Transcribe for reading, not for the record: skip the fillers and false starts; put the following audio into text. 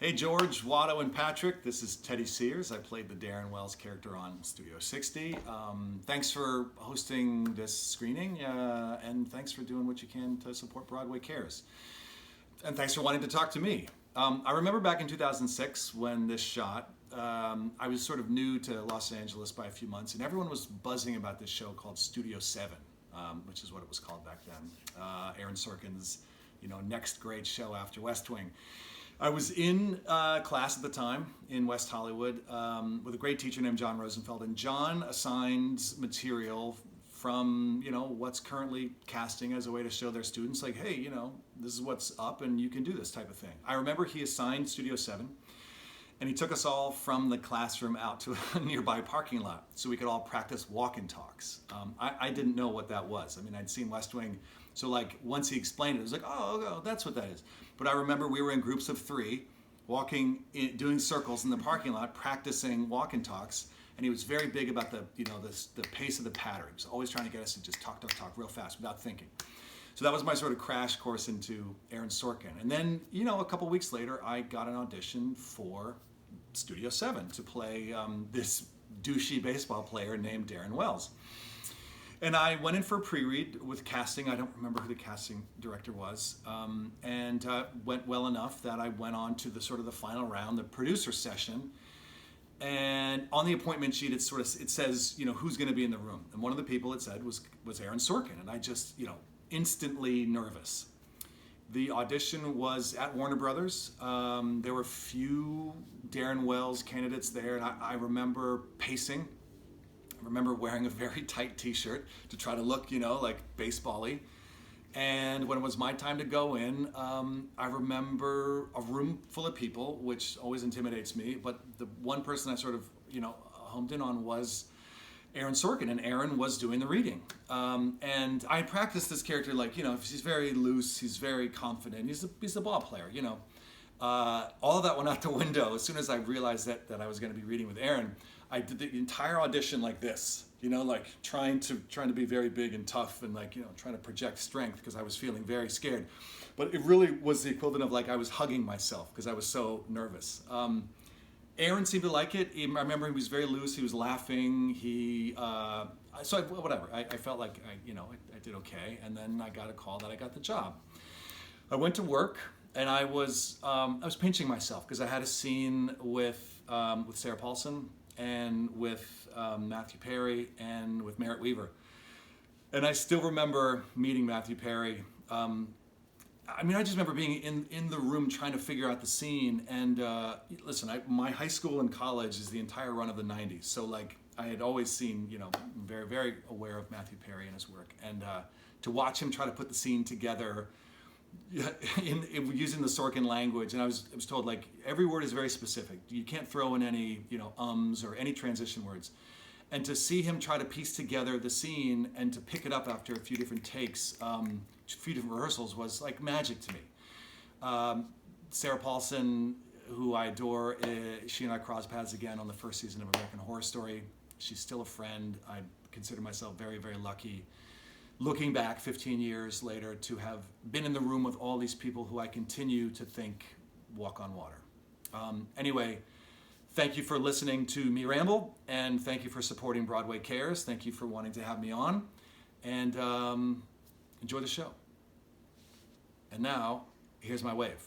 Hey George, Watto, and Patrick, this is Teddy Sears. I played the Darren Wells character on Studio 60. Thanks for hosting this screening, and thanks for doing what you can to support Broadway Cares. And thanks for wanting to talk to me. I remember back in 2006 when this shot, I was sort of new to Los Angeles by a few months, and everyone was buzzing about this show called Studio 7, which is what it was called back then. Aaron Sorkin's, next great show after West Wing. I was in class at the time in West Hollywood with a great teacher named John Rosenfeld, and John assigned material from what's currently casting as a way to show their students, like, hey, this is what's up and you can do this type of thing. I remember he assigned Studio 7, and he took us all from the classroom out to a nearby parking lot so we could all practice walk and talks. I didn't know what that was. I mean, I'd seen West Wing, so like once he explained it, it was like, oh, that's what that is. But I remember we were in groups of 3, doing circles in the parking lot, practicing walk and talks. And he was very big about the pace of the pattern. He was always trying to get us to just talk real fast without thinking. So that was my sort of crash course into Aaron Sorkin. And then, a couple weeks later, I got an audition for Studio 7 to play this douchey baseball player named Darren Wells. And I went in for a pre-read with casting. I don't remember who the casting director was. And went well enough that I went on to the final round, the producer session. And on the appointment sheet, it says, who's going to be in the room. And one of the people it said was Aaron Sorkin. And I just, instantly nervous. The audition was at Warner Brothers. There were few Darren Wells candidates there. And I remember pacing. I remember wearing a very tight t-shirt to try to look, like baseball-y. And when it was my time to go in, I remember a room full of people, which always intimidates me, but the one person I sort of, homed in on was Aaron Sorkin, and Aaron was doing the reading. And I practiced this character like, he's very loose, he's very confident, he's a ball player, All of that went out the window as soon as I realized that I was going to be reading with Aaron. I did the entire audition like this, like trying to be very big and tough and trying to project strength because I was feeling very scared. But it really was the equivalent of like I was hugging myself because I was so nervous. Aaron seemed to like it. I remember he was very loose. He was laughing. Whatever. I felt like I did okay. And then I got a call that I got the job. I went to work and I was pinching myself because I had a scene with Sarah Paulson and with Matthew Perry and with Merritt Wever. And I still remember meeting Matthew Perry. I just remember being in the room trying to figure out the scene. And listen, my high school and college is the entire run of the 90s. So I had always seen, very, very aware of Matthew Perry and his work. And to watch him try to put the scene together using the Sorkin language, and I was told every word is very specific. You can't throw in any ums or any transition words. And to see him try to piece together the scene and to pick it up after a few different takes, a few different rehearsals was like magic to me. Sarah Paulson, who I adore, she and I crossed paths again on the first season of American Horror Story. She's still a friend. I consider myself very, very lucky, looking back 15 years later, to have been in the room with all these people who I continue to think walk on water. Anyway, thank you for listening to me ramble, and thank you for supporting Broadway Cares. Thank you for wanting to have me on, and enjoy the show. And now, here's my wave.